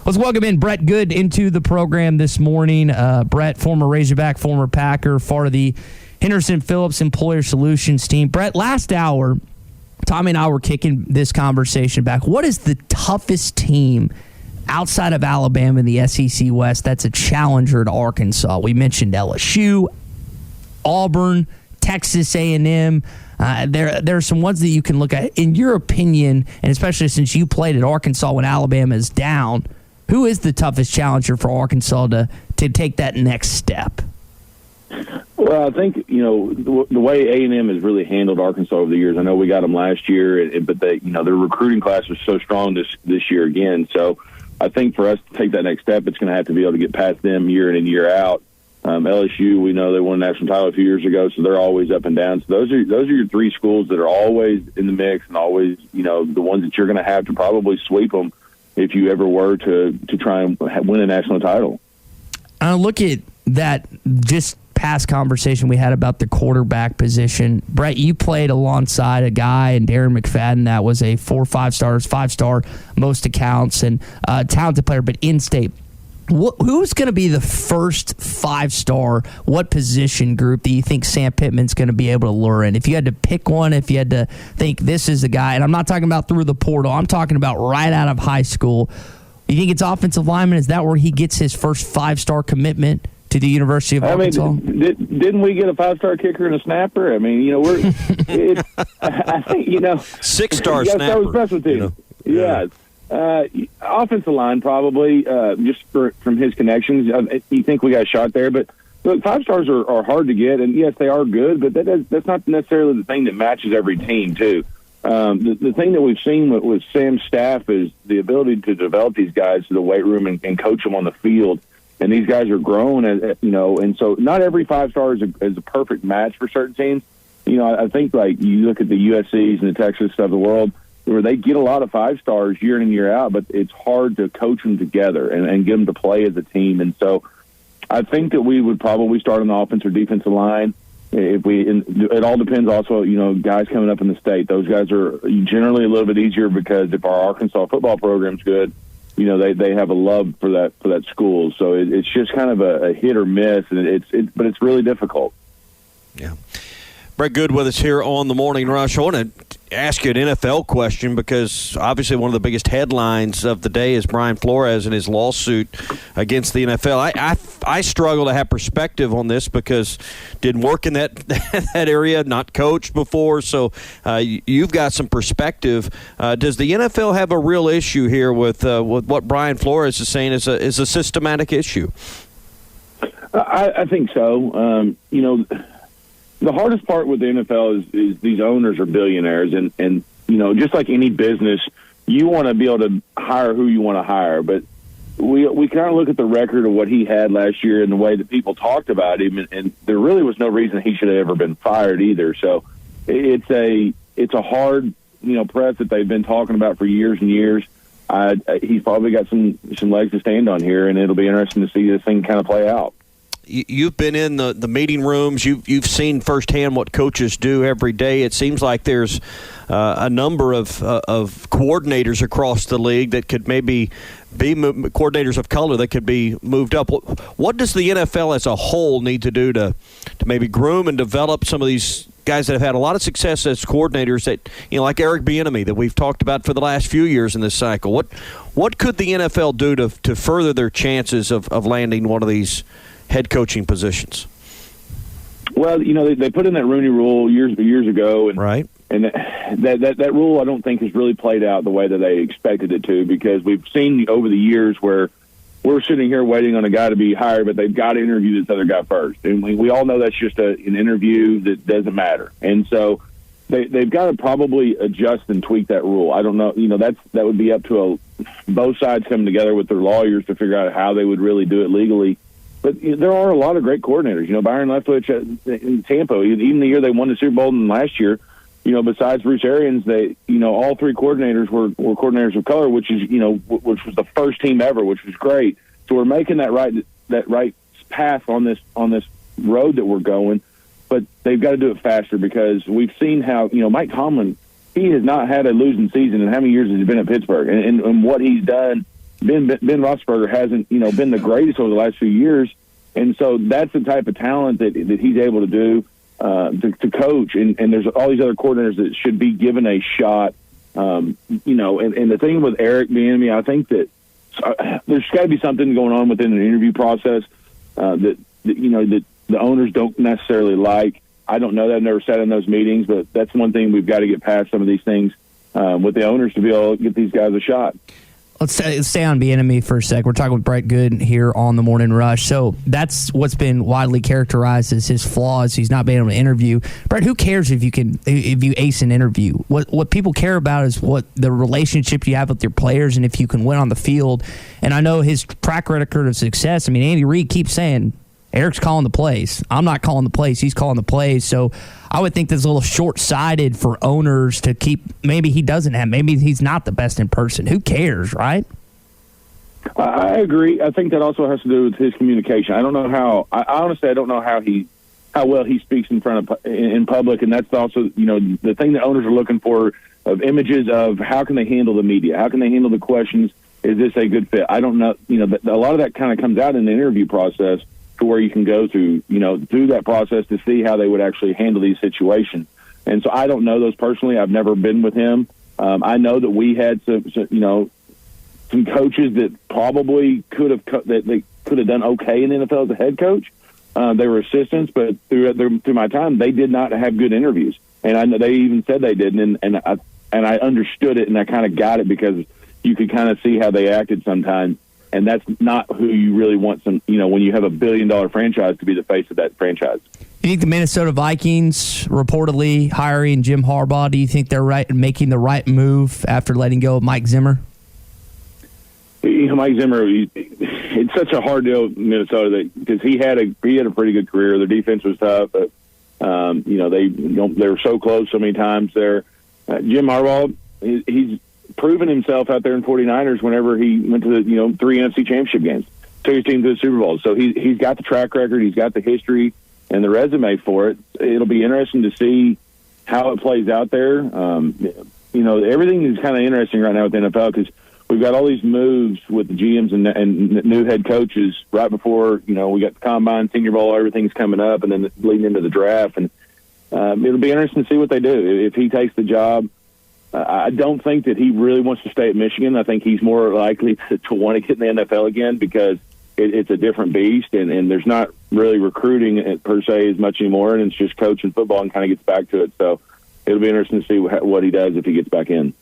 Let's welcome in Brett Goode into the program this morning. Brett, former Razorback, former Packer, part of the Henderson Phillips Employer Solutions team. Brett, last hour, Tommy and I were kicking this conversation back. What is the toughest team outside of Alabama in the SEC West that's a challenger to Arkansas? We mentioned LSU, Auburn, Texas A&M. There are some ones that you can look at. In your opinion, and especially since you played at Arkansas when Alabama is down, who is the toughest challenger for Arkansas to take that next step? Well, I think, the way A&M has really handled Arkansas over the years, I know we got them last year, but their recruiting class was so strong this year again. So I think for us to take that next step, it's going to have to be able to get past them year in and year out. LSU, we know they won a national title a few years ago, so they're always up and down. So those are your three schools that are always in the mix and always, the ones that you're going to have to probably sweep them if you ever were to try and win a national title. I look at that just past conversation we had about the quarterback position. Brett, you played alongside a guy in Darren McFadden that was a 4 5-star most accounts, and talented player, but in-state. Who's going to be the first 5-star? What position group do you think Sam Pittman's going to be able to lure in? If you had to pick one, if you had to think this is the guy, and I'm not talking about through the portal, I'm talking about right out of high school. You think it's offensive lineman? Is that where he gets his first 5-star commitment to the University of Arkansas? Didn't we get a 5-star kicker and a snapper? I mean, I think, 6-star snapper. Special teams. Yeah. Offensive line probably, just from his connections. You think we got a shot there, but look, 5 stars are hard to get, and yes, they are good, but that's not necessarily the thing that matches every team too. The thing that we've seen with Sam's staff is the ability to develop these guys to the weight room and coach them on the field. And these guys are grown, and so not every 5-star is a perfect match for certain teams. I think like you look at the USCs and the Texas of the world, where they get a lot of 5-stars year in and year out, but it's hard to coach them together and get them to play as a team. And so I think that we would probably start on the offensive or defensive line. It all depends also, guys coming up in the state. Those guys are generally a little bit easier because if our Arkansas football program's good, they have a love for that school. So it's just kind of a hit or miss, and but it's really difficult. Yeah. Brett Goode with us here on the Morning Rush. I want to ask you an NFL question because obviously one of the biggest headlines of the day is Brian Flores and his lawsuit against the NFL. I struggle to have perspective on this because didn't work in that area, not coached before, so you've got some perspective. Does the NFL have a real issue here with what Brian Flores is saying is a systematic issue? I think so. The hardest part with the NFL is these owners are billionaires, and just like any business, you want to be able to hire who you want to hire. But we kind of look at the record of what he had last year and the way that people talked about him, and there really was no reason he should have ever been fired either. So it's a hard press that they've been talking about for years and years. He's probably got some legs to stand on here, and it'll be interesting to see this thing kind of play out. You've been in the meeting rooms. You've seen firsthand what coaches do every day. It seems like there's a number of coordinators across the league that could maybe be coordinators of color that could be moved up. What does the NFL as a whole need to do to maybe groom and develop some of these guys that have had a lot of success as coordinators that, like Eric Bieniemy that we've talked about for the last few years in this cycle? What could the NFL do to further their chances of landing one of these head coaching positions? Well, they put in that Rooney Rule years ago, and right, and that rule I don't think has really played out the way that they expected it to, because we've seen over the years where we're sitting here waiting on a guy to be hired, but they've got to interview this other guy first, and we all know that's just an interview that doesn't matter, and so they've got to probably adjust and tweak that rule. I don't know, that would be up to both sides coming together with their lawyers to figure out how they would really do it legally. But there are a lot of great coordinators. Byron Leftwich in Tampa, even the year they won the Super Bowl last year, besides Bruce Arians, all 3 coordinators were coordinators of color, which was the first team ever, which was great. So we're making that right path on this road that we're going, but they've got to do it faster, because we've seen how Mike Tomlin, he has not had a losing season in how many years has he been at Pittsburgh, and what he's done. Ben Roethlisberger hasn't, been the greatest over the last few years. And so that's the type of talent that he's able to do, to coach. And there's all these other coordinators that should be given a shot. And the thing with Eric Bieniemy, I think that there's got to be something going on within an interview process that the owners don't necessarily like. I don't know that. I've never sat in those meetings, but that's one thing we've got to get past some of these things with the owners to be able to get these guys a shot. Let's stay on Bieniemy for a sec. We're talking with Brett Goode here on the Morning Rush. So that's what's been widely characterized as his flaws. He's not being able to interview. Brett, who cares if you ace an interview? What people care about is what the relationship you have with your players and if you can win on the field. And I know his track record of success. I mean, Andy Reid keeps saying, Eric's calling the plays. I'm not calling the plays. He's calling the plays. So I would think that's a little short-sighted for owners to keep. Maybe he doesn't have. Maybe he's not the best in person. Who cares, right? I agree. I think that also has to do with his communication. I don't know how. Honestly, I don't know how well he speaks in public, and that's also the thing that owners are looking for of images of how can they handle the media, how can they handle the questions. Is this a good fit? I don't know. A lot of that kind of comes out in the interview process, to where you can go through that process to see how they would actually handle these situations. And so I don't know those personally. I've never been with him. I know that we had some coaches that probably could have done okay in the NFL as a head coach. They were assistants, but through my time, they did not have good interviews. And I know they even said they didn't. And I understood it, and I kind of got it because you could kind of see how they acted sometimes. And that's not who you really want when you have $1 billion franchise to be the face of that franchise. You think the Minnesota Vikings reportedly hiring Jim Harbaugh, do you think they're making the right move after letting go of Mike Zimmer? Mike Zimmer, it's such a hard deal in Minnesota because he had a pretty good career. Their defense was tough, but they were so close so many times there. Jim Harbaugh, he's proven himself out there in 49ers whenever he went to the 3 NFC championship games, took his team to the Super Bowl. So he's got the track record, he's got the history and the resume for it. It'll be interesting to see how it plays out there. Everything is kind of interesting right now with the NFL because we've got all these moves with the GMs and new head coaches right before we got the Combine, Senior Bowl, everything's coming up, and then leading into the draft. And it'll be interesting to see what they do if he takes the job. I don't think that he really wants to stay at Michigan. I think he's more likely to want to get in the NFL again because it's a different beast, and there's not really recruiting per se as much anymore, and it's just coaching football and kind of gets back to it. So it'll be interesting to see what he does if he gets back in.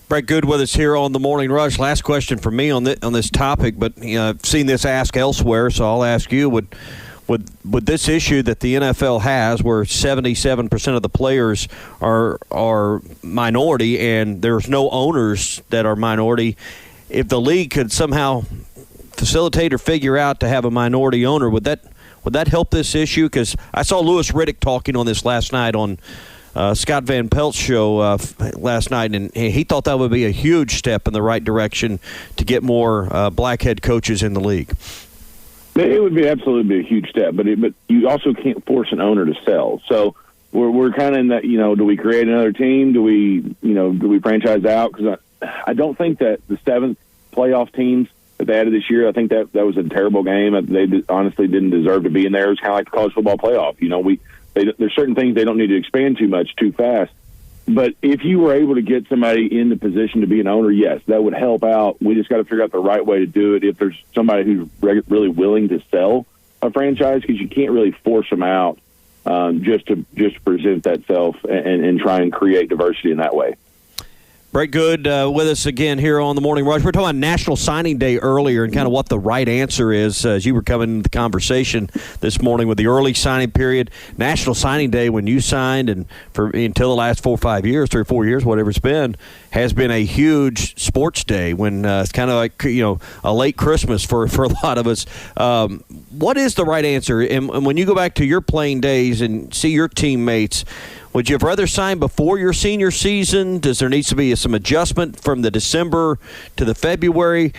Brett Goode with us here on the Morning Rush. Last question for me on this topic, but I've seen this asked elsewhere, so I'll ask you: Would this issue that the NFL has, where 77% of the players are minority and there's no owners that are minority, if the league could somehow facilitate or figure out to have a minority owner, would that help this issue? Because I saw Louis Riddick talking on this last night on Scott Van Pelt's show last night, and he thought that would be a huge step in the right direction to get more black head coaches in the league. It would be absolutely a huge step, but you also can't force an owner to sell. So we're kind of in that, do we create another team? Do we franchise out? Because I don't think that the 7th playoff teams that they added this year, I think that was a terrible game. They honestly didn't deserve to be in there. It was kind of like the college football playoff. There's certain things they don't need to expand too much too fast. But if you were able to get somebody in the position to be an owner, yes, that would help out. We just got to figure out the right way to do it. If there's somebody who's really willing to sell a franchise, because you can't really force them out just to present that self and try and create diversity in that way. Brett Goode with us again here on the Morning Rush. We're talking about National Signing Day earlier and kind of what the right answer is as you were coming into the conversation this morning with the early signing period. National Signing Day, when you signed and until the last 4 or 5 years, 3 or 4 years, whatever it's been, has been a huge sports day when it's kind of like a late Christmas for a lot of us. What is the right answer? And when you go back to your playing days and see your teammates, would you have rather signed before your senior season? Does there needs to be some adjustment from the December to the February?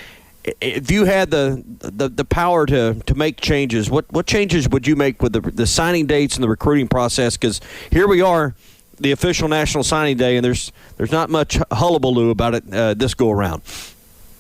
If you had the power to make changes, what changes would you make with the signing dates and the recruiting process? Because here we are, the official National Signing Day, and there's not much hullabaloo about it this go around.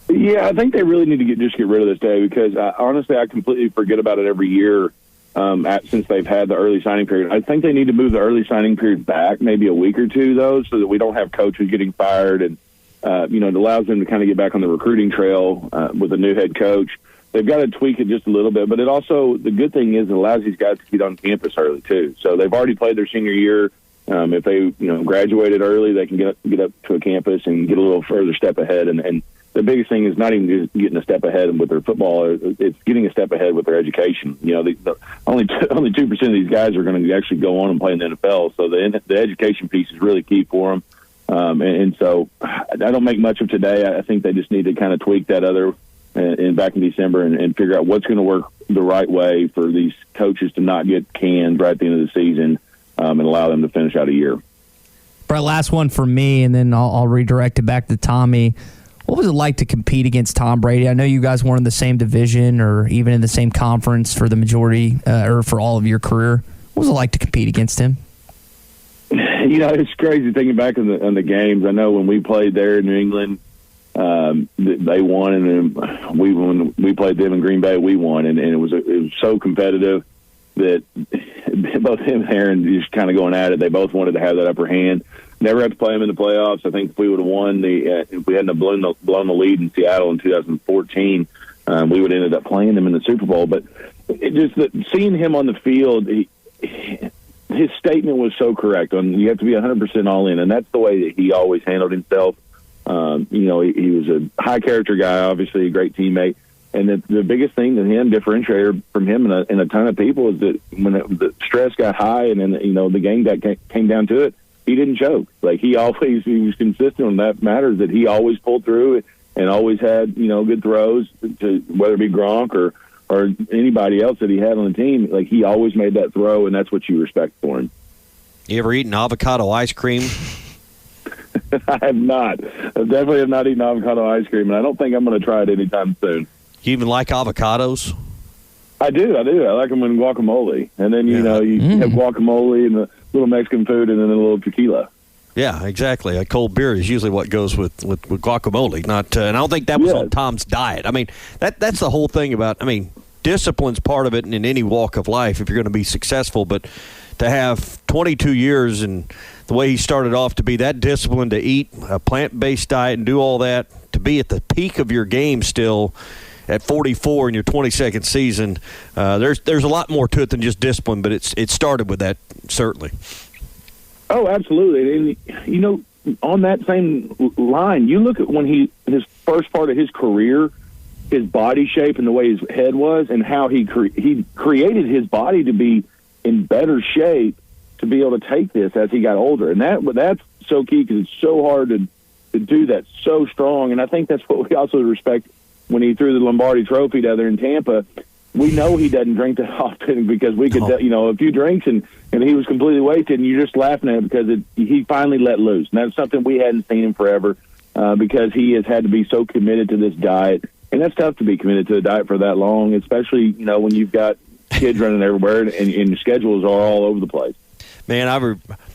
Yeah, I think they really need to just get rid of this day because honestly, I completely forget about it every year since they've had the early signing period. I think they need to move the early signing period back maybe a week or two, though, so that we don't have coaches getting fired and, it allows them to kind of get back on the recruiting trail with a new head coach. They've got to tweak it just a little bit, but it also, the good thing is it allows these guys to get on campus early, too. So they've already played their senior year. If they, graduated early, they can get up to a campus and get a little further step ahead. And the biggest thing is not even just getting a step ahead with their football; it's getting a step ahead with their education. Only 2% of these guys are going to actually go on and play in the NFL. So the education piece is really key for them. And so I don't make much of today. I think they just need to kind of tweak that back in December and figure out what's going to work the right way for these coaches to not get canned right at the end of the season. And allow them to finish out a year. Brett, last one for me, and then I'll redirect it back to Tommy. What was it like to compete against Tom Brady? I know you guys weren't in the same division or even in the same conference for the majority or for all of your career. What was it like to compete against him? It's crazy thinking back on the games. I know when we played there in New England, they won, and then when we played them in Green Bay, we won, and it was so competitive that both him and Aaron just kind of going at it. They both wanted to have that upper hand. Never had to play him in the playoffs. I think if we would have won if we hadn't blown the lead in Seattle in 2014, we would have ended up playing them in the Super Bowl. But seeing him on the field, his statement was so correct. You have to be 100% all in, and that's the way that he always handled himself. He was a high character guy, obviously a great teammate. And the biggest thing that differentiator from him and a ton of people is that when the stress got high and then, the game that came down to it, he didn't choke. Like he was consistent on that matters, that he always pulled through and always had, good throws to whether it be Gronk or anybody else that he had on the team. Like he always made that throw, and that's what you respect for him. You ever eaten avocado ice cream? I have not. I definitely have not eaten avocado ice cream, and I don't think I'm going to try it anytime soon. You even like avocados? I do. I like them in guacamole. And then, you have guacamole and a little Mexican food and then a little tequila. Yeah, exactly. A cold beer is usually what goes with guacamole. And I don't think that was on Tom's diet. I mean, that's the whole thing about, discipline's part of it in any walk of life if you're going to be successful. But to have 22 years and the way he started off to be that disciplined, to eat a plant-based diet and do all that, to be at the peak of your game still at 44 in your 22nd season, there's a lot more to it than just discipline, but it started with that, certainly. Oh, absolutely. And, on that same line, you look at when his first part of his career, his body shape and the way his head was and how he created his body to be in better shape to be able to take this as he got older. And that's so key because it's so hard to do that so strong. And I think that's what we also respect when he threw the Lombardi Trophy down there in Tampa. We know he doesn't drink that often because we could, a few drinks and he was completely wasted, and you're just laughing at it because he finally let loose. And that's something we hadn't seen him forever because he has had to be so committed to this diet. And that's tough to be committed to a diet for that long, especially, when you've got kids running everywhere and your schedules are all over the place. Man,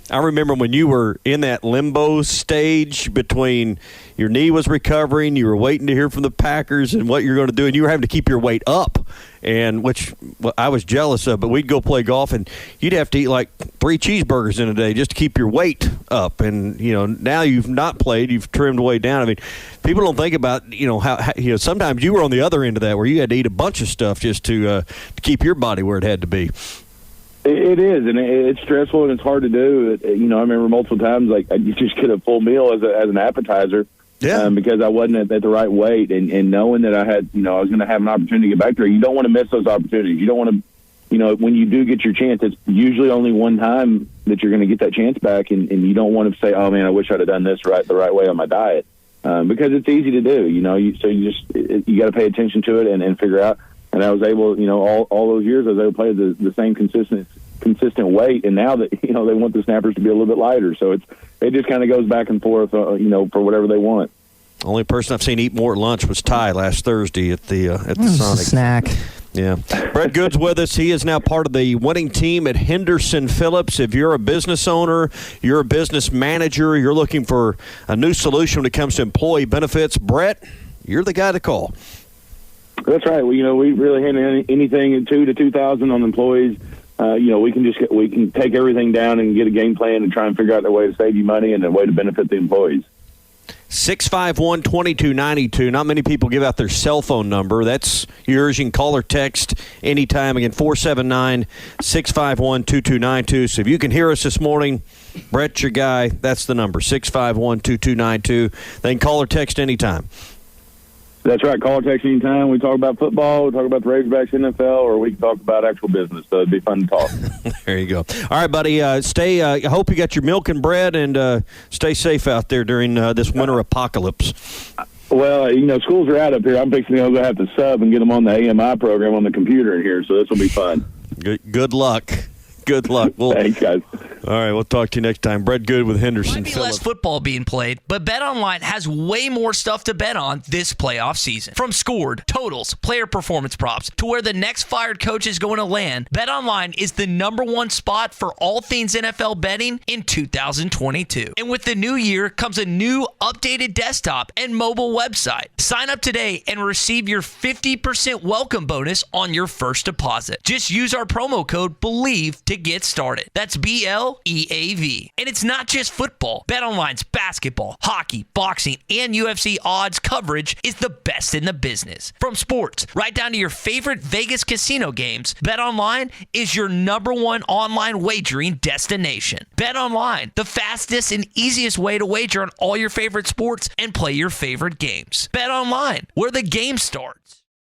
I remember when you were in that limbo stage between your knee was recovering, you were waiting to hear from the Packers and what you're going to do, and you were having to keep your weight up, and which I was jealous of. But we'd go play golf, and you'd have to eat like 3 cheeseburgers in a day just to keep your weight up. And now you've not played, you've trimmed way down. I mean, people don't think about how sometimes you were on the other end of that where you had to eat a bunch of stuff just to keep your body where it had to be. It is, and it's stressful and it's hard to do. I remember multiple times, like I just get a full meal as an appetizer, because I wasn't at the right weight, and knowing that I had, I was going to have an opportunity to get back there. You don't want to miss those opportunities. You don't want to, when you do get your chance, it's usually only one time that you're going to get that chance back, and you don't want to say, oh man, I wish I'd have done this the right way on my diet, because it's easy to do. So you got to pay attention to it and figure out. And I was able, all those years I was able to play the same consistent weight. And now that, they want the snappers to be a little bit lighter. So it just kind of goes back and forth, for whatever they want. Only person I've seen eat more at lunch was Ty last Thursday at the Sonic. Snack. Yeah. Brett Goode's with us. He is now part of the winning team at Henderson Phillips. If you're a business owner, you're a business manager, you're looking for a new solution when it comes to employee benefits, Brett, you're the guy to call. That's right. We really handle anything in 2 to 2,000 on employees. We can take everything down and get a game plan and try and figure out a way to save you money and a way to benefit the employees. 651-2292. Not many people give out their cell phone number. That's yours. You can call or text anytime. Again, 479-651-2292. So if you can hear us this morning, Brett's your guy. That's the number, 651-2292. They can call or text anytime. That's right. Call or text anytime. We talk about football, we talk about the Razorbacks NFL, or we can talk about actual business. So it'd be fun to talk. There you go. All right, buddy. I hope you got your milk and bread, and stay safe out there during this winter apocalypse. Well, schools are out up here. I'm fixing to go have to sub and get them on the AMI program on the computer in here, so this will be fun. Good luck. Good luck. Thanks, guys. All right, we'll talk to you next time. Brett Goode with Henderson. Might be less football being played, but BetOnline has way more stuff to bet on this playoff season. From scored, totals, player performance props, to where the next fired coach is going to land, BetOnline is the #1 spot for all things NFL betting in 2022. And with the new year comes a new updated desktop and mobile website. Sign up today and receive your 50% welcome bonus on your first deposit. Just use our promo code BELIEVE to get started. That's BLEAV. And it's not just football. BetOnline's basketball, hockey, boxing, and UFC odds coverage is the best in the business. From sports right down to your favorite Vegas casino games, BetOnline is your #1 online wagering destination. BetOnline, the fastest and easiest way to wager on all your favorite sports and play your favorite games. BetOnline, where the game starts.